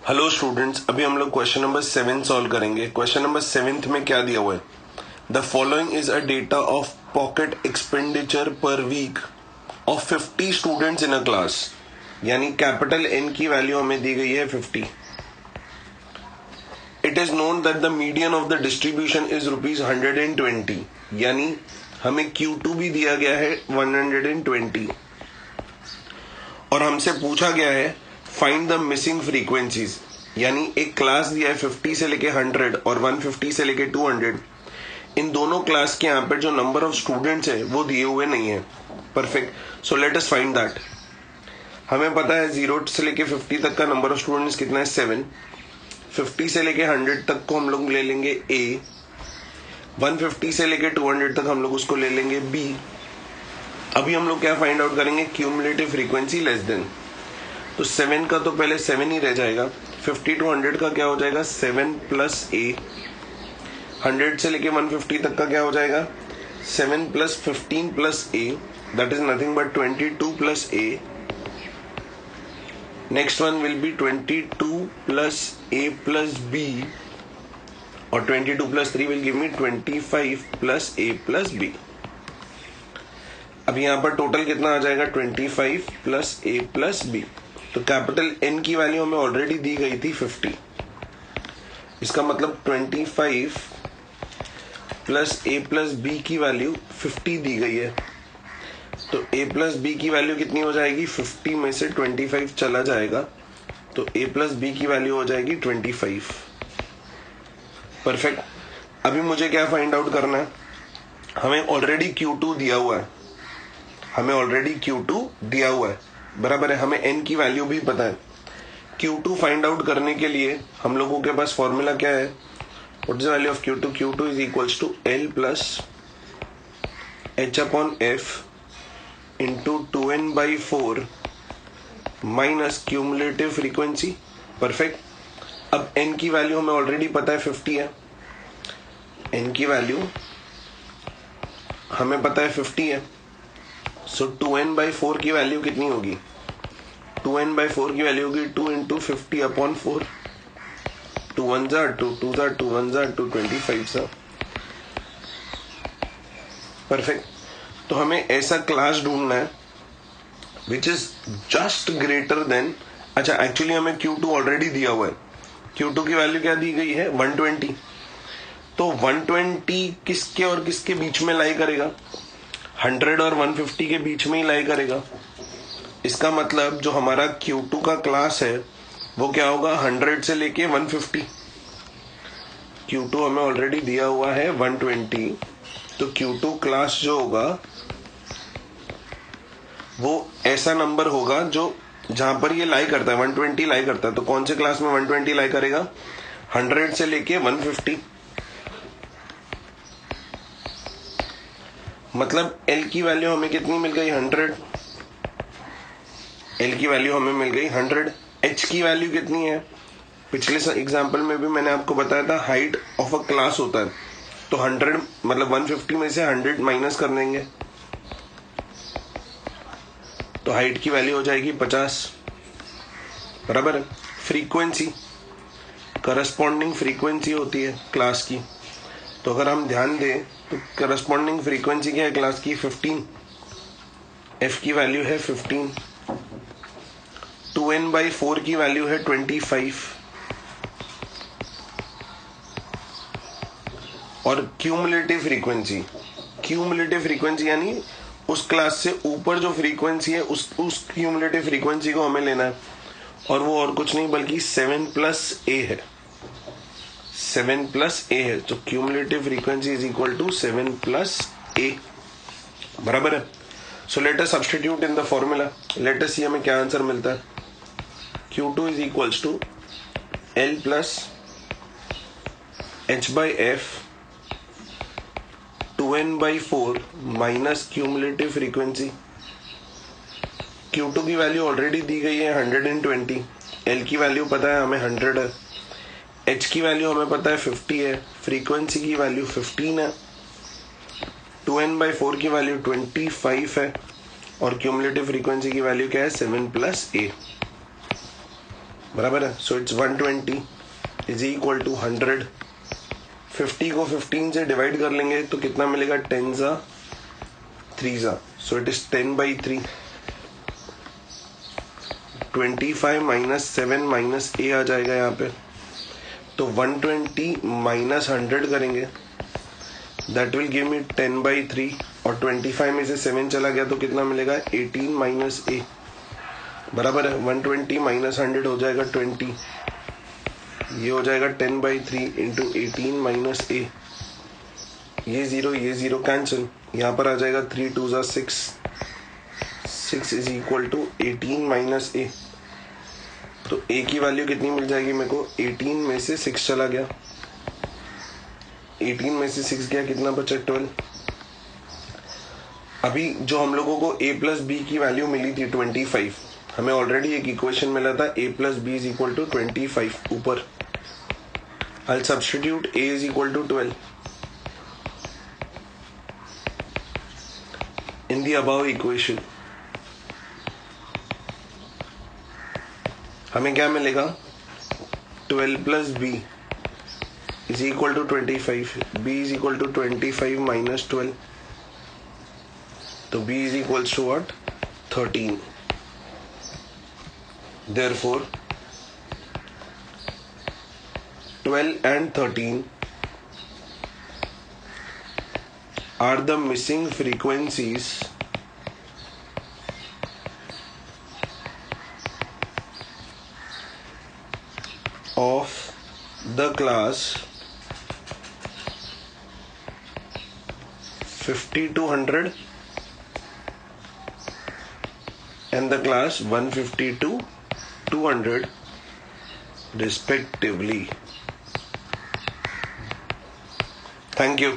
Hello students, अभी हम लोग क्वेश्चन नंबर 7 सॉल्व करेंगे। क्वेश्चन नंबर 7 में क्या दिया हुआ है? The following is a data of pocket expenditure per week of 50 students in a class. यानी कैपिटल एन की वैल्यू हमें दी गई है 50। It is known that the median of the distribution is ₹120। यानी हमें Q2 भी दिया गया है 120 और हमसे पूछा गया है फाइंड द मिसिंग फ्रीक्वेंसीज। यानी एक क्लास दिया है 50 से लेके 100 और 150 से लेके 200। इन दोनों क्लास के यहाँ पर जो नंबर ऑफ स्टूडेंट्स है वो दिए हुए नहीं है। Perfect, so let us find that. हमें पता है 0 से लेके 50 तक का नंबर ऑफ स्टूडेंट्स कितना है, 7। 50 से लेके 100 तक को हम लोग ले लेंगे A। 150 से लेके 200 तक हम लोग उसको ले लेंगे B। अभी हम लोग क्या फाइंड आउट करेंगे? Cumulative frequency less than. तो 7 का तो पहले 7 ही रह जाएगा। 50 to 100 का क्या हो जाएगा? 7 प्लस A। 100 से लेके 150 तक का क्या हो जाएगा? 7 plus 15 plus A, that is nothing but 22 plus A। Next one will be 22 plus A plus B और 22 plus 3 will give me 25 plus A plus B। अब यहाँ पर टोटल कितना आ जाएगा? 25 प्लस A प्लस B। तो कैपिटल N की value हमें already दी गई थी 50। इसका मतलब 25 प्लस A प्लस B की वैल्यू 50 दी गई है। तो A प्लस B की वैल्यू कितनी हो जाएगी? 50 में से 25 चला जाएगा तो A प्लस B की वैल्यू हो जाएगी 25। परफेक्ट। अभी मुझे क्या फाइंड आउट करना है? हमें ऑलरेडी Q2 दिया हुआ है। बराबर है। हमें N की वैल्यू भी पता है। Q2 फाइंड आउट करने के लिए हम लोगों के पास फॉर्मूला क्या है? What is the value of Q2? Q2 is equals to L plus H upon F into 2n/4 minus cumulative frequency. Perfect. अब N की वैल्यू हमें ऑलरेडी पता है 50 है। N की वैल्यू हमें पता है 50 है। सो 2n/4 की वैल्यू कितनी होगी? 2n/4 की वैल्यू होगी 2 into 50 upon 4। 2 1 jar 2, 2 jar 2, 1 jar 2, 25 सा। परफेक्ट। तो हमें ऐसा क्लास ढूंढना है which is just greater than. अच्छा, एक्चुअली हमें Q2 ऑलरेडी दिया हुआ है। Q2 की वैल्यू क्या दी गई है? 120। तो 120 किसके और किसके बीच में लाई करेगा? 100 और 150 के बीच में ही लाई करेगा। इसका मतलब जो हमारा Q2 का क्लास है वो क्या होगा? 100 से लेके 150। Q2 हमें ऑलरेडी दिया हुआ है 120। तो Q2 क्लास जो होगा वो ऐसा नंबर होगा जो जहां पर ये लाई करता है, 120 लाई करता है। तो कौन से क्लास में 120 लाई करेगा? 100 से लेके 150। मतलब L की वैल्यू हमें कितनी मिल गई? 100। L की वैल्यू हमें मिल गई 100। H की वैल्यू कितनी है? पिछले एग्जांपल में भी मैंने आपको बताया था हाइट ऑफ अ क्लास होता है। तो 100 मतलब 150 में से 100 माइनस कर देंगे तो हाइट की वैल्यू हो जाएगी 50। बराबर है। फ्रीक्वेंसी, करस्पॉन्डिंग फ्रीक्वेंसी होती है क्लास की। तो अगर हम ध्यान दें तो करस्पॉन्डिंग फ्रीक्वेंसी क्या है क्लास की? 15। F की वैल्यू है 15। 2n/4 की वैल्यू है 25 और क्यूमुलेटिव फ्रीक्वेंसी यानी उस क्लास से ऊपर जो फ्रीक्वेंसी है उस क्यूमुलेटिव फ्रीक्वेंसी को हमें लेना है और वो और कुछ नहीं बल्कि 7 प्लस A है। 7 प्लस A है। तो cumulative frequency is equal to 7 plus A। बराबर है। So let us substitute in the formula. Let us see हमें क्या आंसर मिलता है? Q2 is equals to L plus H/F 2n/4 minus cumulative frequency. Q2 की value already दी गई है 120। L की वैल्यू पता है हमें 100 है। H की वैल्यू हमें पता है 50 है। फ्रीक्वेंसी की वैल्यू 15 है। 2n/4 की वैल्यू 25 है और क्यूमुलेटिव फ्रीक्वेंसी की वैल्यू क्या है? 7 प्लस A। बराबर है. So it's 120 is equal to 100. 50 को 15 से डिवाइड कर लेंगे तो कितना मिलेगा? 10 ज़ा 3 ज़ा. So it is 10/3. 25 minus 7 minus a आ जाएगा यहाँ पे. तो 120 माइनस 100 करेंगे, दैट विल गिव मी 10/3. और 25 में से 7 चला गया तो कितना मिलेगा? 18 माइनस a. बराबर है. 120 माइनस 100 हो जाएगा 20. ये हो जाएगा 10/3 इंटू 18 माइनस a. ये जीरो कैंसिल. यहाँ पर आ जाएगा 3 2 ज़ा 6. 6 is equal to 18 minus a. तो a की वैल्यू कितनी मिल जाएगी मेरे को? 18 में से 6 चला गया. 18 में से 6 गया, कितना बचा? 12. अभी जो हम लोगों को a प्लस बी की वैल्यू मिली थी 25, हमें ऑलरेडी एक इक्वेशन मिला था a plus B is equal to 25 ऊपर. I'll substitute a is equal to 12 in the above equation. हमें क्या मिलेगा? 12 plus b is equal to 25. b is equal to 25 minus 12. तो b is equals to what? 13. Therefore 12 and 13 are the missing frequencies of the class 50 to 100 and the class 150 to 200 respectively. Thank you.